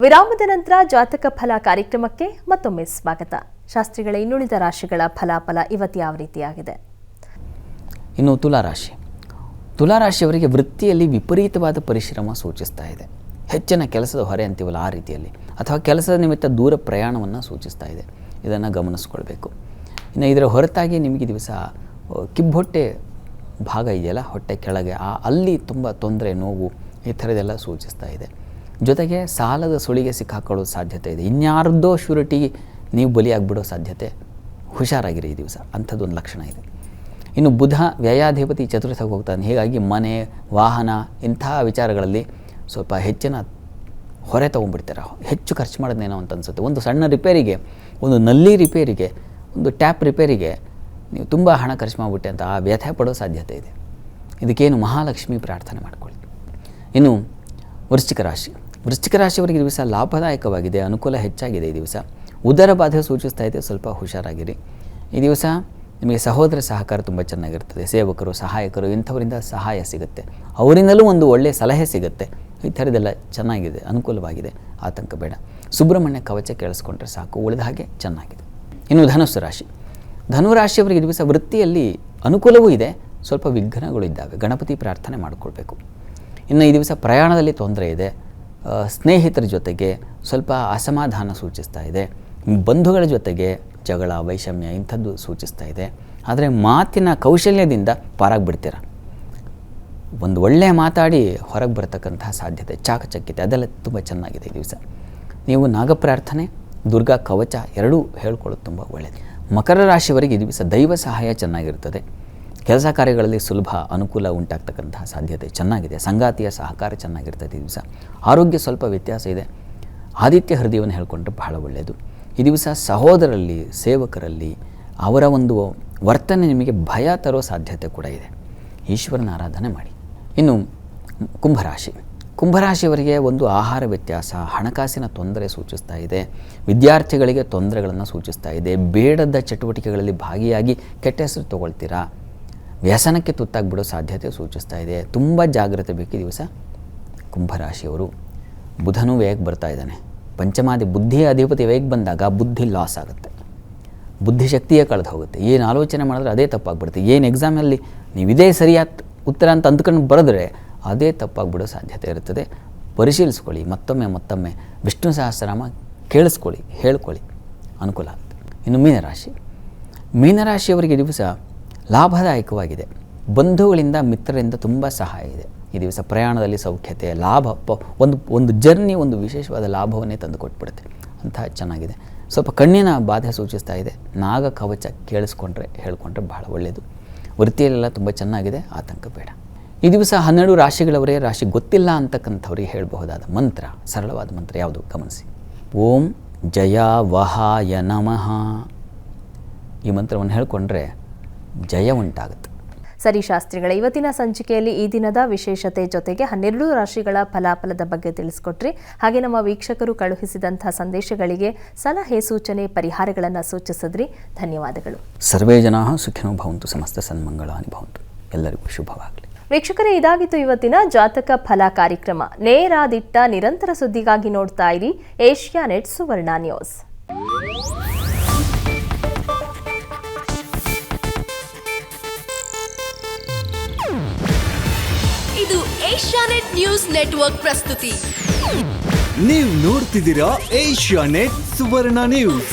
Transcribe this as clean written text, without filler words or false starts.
ವಿರಾಮದ ನಂತರ ಜಾತಕ ಫಲ ಕಾರ್ಯಕ್ರಮಕ್ಕೆ ಮತ್ತೊಮ್ಮೆ ಸ್ವಾಗತ. ಶಾಸ್ತ್ರಿಗಳ ಇನ್ನುಳಿದ ರಾಶಿಗಳ ಫಲಾಫಲ ಇವತ್ತು ಯಾವ ರೀತಿಯಾಗಿದೆ? ಇನ್ನು ತುಲಾರಾಶಿಯವರಿಗೆ ವೃತ್ತಿಯಲ್ಲಿ ವಿಪರೀತವಾದ ಪರಿಶ್ರಮ ಸೂಚಿಸ್ತಾ ಇದೆ. ಹೆಚ್ಚಿನ ಕೆಲಸದ ಹೊರೆ ಅಂತೀವಲ್ಲ ಆ ರೀತಿಯಲ್ಲಿ, ಅಥವಾ ಕೆಲಸದ ನಿಮಿತ್ತ ದೂರ ಪ್ರಯಾಣವನ್ನು ಸೂಚಿಸ್ತಾ ಇದೆ. ಇದನ್ನು ಗಮನಿಸ್ಕೊಳ್ಬೇಕು. ಇನ್ನು ಇದರ ಹೊರತಾಗಿ ನಿಮಗೆ ದಿವಸ ಕಿಬ್ಬೊಟ್ಟೆ ಭಾಗ ಇದೆಯಲ್ಲ, ಹೊಟ್ಟೆ ಕೆಳಗೆ ಅಲ್ಲಿ ತುಂಬ ತೊಂದರೆ, ನೋವು ಈ ಥರದ್ದೆಲ್ಲ ಸೂಚಿಸ್ತಾ ಇದೆ. ಜೊತೆಗೆ ಸಾಲದ ಸುಳಿಗೆ ಸಿಕ್ಕಾಕೊಳ್ಳೋ ಸಾಧ್ಯತೆ ಇದೆ. ಇನ್ಯಾರ್ದೋ ಶ್ಯೂರಿಟಿಗೆ ನೀವು ಬಲಿಯಾಗಿಬಿಡೋ ಸಾಧ್ಯತೆ. ಹುಷಾರಾಗಿರಿ ಈ ದಿವಸ, ಅಂಥದ್ದೊಂದು ಲಕ್ಷಣ ಇದೆ. ಇನ್ನು ಬುಧ ವ್ಯಯಾಧಿಪತಿ ಚತುರ್ಥಕ್ಕೆ ಹೋಗ್ತಾನೆ. ಹೀಗಾಗಿ ಮನೆ, ವಾಹನ ಇಂತಹ ವಿಚಾರಗಳಲ್ಲಿ ಸ್ವಲ್ಪ ಹೆಚ್ಚಿನ ಹೊರೆ ತೊಗೊಂಡ್ಬಿಡ್ತಾರೆ. ಹೆಚ್ಚು ಖರ್ಚು ಮಾಡೋದೇನೋ ಅಂತ ಅನಿಸುತ್ತೆ. ಒಂದು ಸಣ್ಣ ರಿಪೇರಿಗೆ, ಒಂದು ನಲ್ಲಿ ರಿಪೇರಿಗೆ, ಒಂದು ಟ್ಯಾಪ್ ರಿಪೇರಿಗೆ ನೀವು ತುಂಬ ಹಣ ಖರ್ಚು ಮಾಡಿಬಿಟ್ಟೆ ಅಂತ ವ್ಯಥೆ ಪಡೋ ಸಾಧ್ಯತೆ ಇದೆ. ಇದಕ್ಕೇನು ಮಹಾಲಕ್ಷ್ಮಿ ಪ್ರಾರ್ಥನೆ ಮಾಡಿಕೊಳ್ಳಿ. ಇನ್ನು ವೃಶ್ಚಿಕ ರಾಶಿಯವರಿಗೆ ದಿವಸ ಲಾಭದಾಯಕವಾಗಿದೆ, ಅನುಕೂಲ ಹೆಚ್ಚಾಗಿದೆ. ಈ ದಿವಸ ಉದರ ಬಾಧೆ ಸೂಚಿಸ್ತಾ ಇದೆ, ಸ್ವಲ್ಪ ಹುಷಾರಾಗಿರಿ. ಈ ದಿವಸ ನಿಮಗೆ ಸಹೋದರ ಸಹಕಾರ ತುಂಬ ಚೆನ್ನಾಗಿರ್ತದೆ. ಸೇವಕರು, ಸಹಾಯಕರು ಇಂಥವರಿಂದ ಸಹಾಯ ಸಿಗುತ್ತೆ. ಅವರಿಂದಲೂ ಒಂದು ಒಳ್ಳೆಯ ಸಲಹೆ ಸಿಗುತ್ತೆ. ಈ ಥರದ್ದೆಲ್ಲ ಚೆನ್ನಾಗಿದೆ, ಅನುಕೂಲವಾಗಿದೆ. ಆತಂಕ ಬೇಡ. ಸುಬ್ರಹ್ಮಣ್ಯ ಕವಚ ಕೇಳಿಸ್ಕೊಂಡ್ರೆ ಸಾಕು, ಉಳಿದ ಹಾಗೆ ಚೆನ್ನಾಗಿದೆ. ಇನ್ನು ಧನುರಾಶಿಯವರಿಗೆ ದಿವಸ ವೃತ್ತಿಯಲ್ಲಿ ಅನುಕೂಲವೂ ಇದೆ, ಸ್ವಲ್ಪ ವಿಘ್ನಗಳು ಇದ್ದಾವೆ. ಗಣಪತಿ ಪ್ರಾರ್ಥನೆ ಮಾಡಿಕೊಳ್ಬೇಕು. ಇನ್ನು ಈ ದಿವಸ ಪ್ರಯಾಣದಲ್ಲಿ ತೊಂದರೆ ಇದೆ. ಸ್ನೇಹಿತರ ಜೊತೆಗೆ ಸ್ವಲ್ಪ ಅಸಮಾಧಾನ ಸೂಚಿಸ್ತಾ ಇದೆ. ಬಂಧುಗಳ ಜೊತೆಗೆ ಜಗಳ, ವೈಷಮ್ಯ ಇಂಥದ್ದು ಸೂಚಿಸ್ತಾ ಇದೆ. ಆದರೆ ಮಾತಿನ ಕೌಶಲ್ಯದಿಂದ ಪಾರಾಗ್ಬಿಡ್ತೀರ. ಒಂದು ಒಳ್ಳೆಯ ಮಾತಾಡಿ ಹೊರಗೆ ಬರತಕ್ಕಂತಹ ಸಾಧ್ಯತೆ, ಚಾಕಚಕ್ಯತೆ ಅದೆಲ್ಲ ತುಂಬ ಚೆನ್ನಾಗಿದೆ. ಈ ದಿವಸ ನೀವು ನಾಗಪ್ರಾರ್ಥನೆ, ದುರ್ಗಾ ಕವಚ ಎರಡೂ ಹೇಳ್ಕೊಳ್ಳೋದು ತುಂಬ ಒಳ್ಳೆಯದು. ಮಕರ ರಾಶಿಯವರಿಗೆ ಈ ದಿವಸ ದೈವ ಸಹಾಯ ಚೆನ್ನಾಗಿರ್ತದೆ. ಕೆಲಸ ಕಾರ್ಯಗಳಲ್ಲಿ ಸುಲಭ ಅನುಕೂಲ ಉಂಟಾಗ್ತಕ್ಕಂತಹ ಸಾಧ್ಯತೆ ಚೆನ್ನಾಗಿದೆ. ಸಂಗಾತಿಯ ಸಹಕಾರ ಚೆನ್ನಾಗಿರ್ತದೆ. ಈ ದಿವಸ ಆರೋಗ್ಯ ಸ್ವಲ್ಪ ವ್ಯತ್ಯಾಸ ಇದೆ. ಆದಿತ್ಯ ಹೃದಯವನ್ನು ಹೇಳ್ಕೊಂಡ್ರೆ ಬಹಳ ಒಳ್ಳೆಯದು. ಈ ದಿವಸ ಸಹೋದರಲ್ಲಿ, ಸೇವಕರಲ್ಲಿ ಅವರ ಒಂದು ವರ್ತನೆ ನಿಮಗೆ ಭಯ ತರೋ ಸಾಧ್ಯತೆ ಕೂಡ ಇದೆ. ಈಶ್ವರನ ಆರಾಧನೆ ಮಾಡಿ. ಇನ್ನು ಕುಂಭರಾಶಿಯವರಿಗೆ ಒಂದು ಆಹಾರ ವ್ಯತ್ಯಾಸ, ಹಣಕಾಸಿನ ತೊಂದರೆ ಸೂಚಿಸ್ತಾ ಇದೆ. ವಿದ್ಯಾರ್ಥಿಗಳಿಗೆ ತೊಂದರೆಗಳನ್ನು ಸೂಚಿಸ್ತಾ ಇದೆ. ಬೇಡದ ಚಟುವಟಿಕೆಗಳಲ್ಲಿ ಭಾಗಿಯಾಗಿ ಕೆಟ್ಟ ಹೆಸರು ತಗೊಳ್ತೀರಾ. ವ್ಯಸನಕ್ಕೆ ತುತ್ತಾಗ್ಬಿಡೋ ಸಾಧ್ಯತೆ ಸೂಚಿಸ್ತಾ ಇದೆ. ತುಂಬ ಜಾಗ್ರತೆ ಬೇಕು ಈ ದಿವಸ ಕುಂಭರಾಶಿಯವರು. ಬುಧನೂ ವ್ಯಯಕ್ಕೆ ಬರ್ತಾ ಇದ್ದಾನೆ. ಪಂಚಮಾದಿ ಬುದ್ಧಿಯ ಅಧಿಪತಿ ವ್ಯಯಕ್ಕೆ ಬಂದಾಗ ಬುದ್ಧಿ ಲಾಸ್ ಆಗುತ್ತೆ, ಬುದ್ಧಿಶಕ್ತಿಯೇ ಕಳೆದು ಹೋಗುತ್ತೆ. ಏನು ಆಲೋಚನೆ ಮಾಡಿದ್ರೆ ಅದೇ ತಪ್ಪಾಗ್ಬಿಡುತ್ತೆ. ಏನು ಎಕ್ಸಾಮಲ್ಲಿ ನೀವು ಇದೇ ಸರಿಯಾದ ಉತ್ತರ ಅಂತ ಅಂದ್ಕೊಂಡು ಬರೆದ್ರೆ ಅದೇ ತಪ್ಪಾಗ್ಬಿಡೋ ಸಾಧ್ಯತೆ ಇರುತ್ತದೆ. ಪರಿಶೀಲಿಸ್ಕೊಳ್ಳಿ. ಮತ್ತೊಮ್ಮೆ ವಿಷ್ಣು ಸಹಸ್ರನಾಮ ಕೇಳಿಸ್ಕೊಳ್ಳಿ, ಹೇಳ್ಕೊಳ್ಳಿ, ಅನುಕೂಲ ಆಗುತ್ತೆ. ಇನ್ನು ಮೀನರಾಶಿಯವರಿಗೆ ದಿವಸ ಲಾಭದಾಯಕವಾಗಿದೆ. ಬಂಧುಗಳಿಂದ, ಮಿತ್ರರಿಂದ ತುಂಬ ಸಹಾಯ ಇದೆ. ಈ ದಿವಸ ಪ್ರಯಾಣದಲ್ಲಿ ಸೌಖ್ಯತೆ, ಲಾಭ, ಒಂದು ಜರ್ನಿ ಒಂದು ವಿಶೇಷವಾದ ಲಾಭವನ್ನೇ ತಂದು ಕೊಟ್ಬಿಡುತ್ತೆ. ಅಂತಹ ಚೆನ್ನಾಗಿದೆ. ಸ್ವಲ್ಪ ಕಣ್ಣಿನ ಬಾಧೆ ಸೂಚಿಸ್ತಾ ಇದೆ. ನಾಗ ಕವಚ ಹೇಳ್ಕೊಂಡ್ರೆ ಬಹಳ ಒಳ್ಳೆಯದು. ವೃತ್ತಿಯಲ್ಲೆಲ್ಲ ತುಂಬ ಚೆನ್ನಾಗಿದೆ, ಆತಂಕ ಬೇಡ. ಈ ದಿವಸ 12 ರಾಶಿಗಳವರೇ ರಾಶಿ ಗೊತ್ತಿಲ್ಲ ಅಂತಕ್ಕಂಥವ್ರಿಗೆ ಹೇಳಬಹುದಾದ ಮಂತ್ರ, ಸರಳವಾದ ಮಂತ್ರ ಯಾವುದು ಗಮನಿಸಿ. ಓಂ ಜಯ ವಹಾಯ ನಮಃ. ಈ ಮಂತ್ರವನ್ನು ಹೇಳ್ಕೊಂಡ್ರೆ ಜಯ ಉಂಟಾಗುತ್ತೆ. ಸರಿ ಶಾಸ್ತ್ರಿಗಳ, ಇವತ್ತಿನ ಸಂಚಿಕೆಯಲ್ಲಿ ಈ ದಿನದ ವಿಶೇಷತೆ ಜೊತೆಗೆ 12 ರಾಶಿಗಳ ಫಲಾಫಲದ ಬಗ್ಗೆ ತಿಳಿಸ್ಕೊಟ್ರಿ. ಹಾಗೆ ನಮ್ಮ ವೀಕ್ಷಕರು ಕಳುಹಿಸಿದಂತಹ ಸಂದೇಶಗಳಿಗೆ ಸಲಹೆ, ಸೂಚನೆ, ಪರಿಹಾರಗಳನ್ನು ಸೂಚಿಸಿದ್ರಿ. ಧನ್ಯವಾದಗಳು. ಸರ್ವೇ ಜನಾಃ ಸುಖಿನೋ ಭವಂತು, ಸಮಸ್ತ ಸನ್ಮಂಗಳಾನಿ ಭವಂತು. ಎಲ್ಲರಿಗೂ ಶುಭವಾಗಲಿ. ವೀಕ್ಷಕರೇ, ಇದಾಗಿತ್ತು ಇವತ್ತಿನ ಜಾತಕ ಫಲ ಕಾರ್ಯಕ್ರಮ. ನೇರ, ದಿಟ್ಟ, ನಿರಂತರ ಸುದ್ದಿಗಾಗಿ ನೋಡ್ತಾ ಇರಿ ಏಷ್ಯಾನೆಟ್ ಸುವರ್ಣ ನ್ಯೂಸ್. ಇದು ಏಷ್ಯಾನೆಟ್ ನ್ಯೂಸ್ ನೆಟ್ವರ್ಕ್ ಪ್ರಸ್ತುತಿ. ನೀವು ನೋಡ್ತಿದ್ದೀರಾ ಏಷ್ಯಾನೆಟ್ ಸುವರ್ಣ ನ್ಯೂಸ್.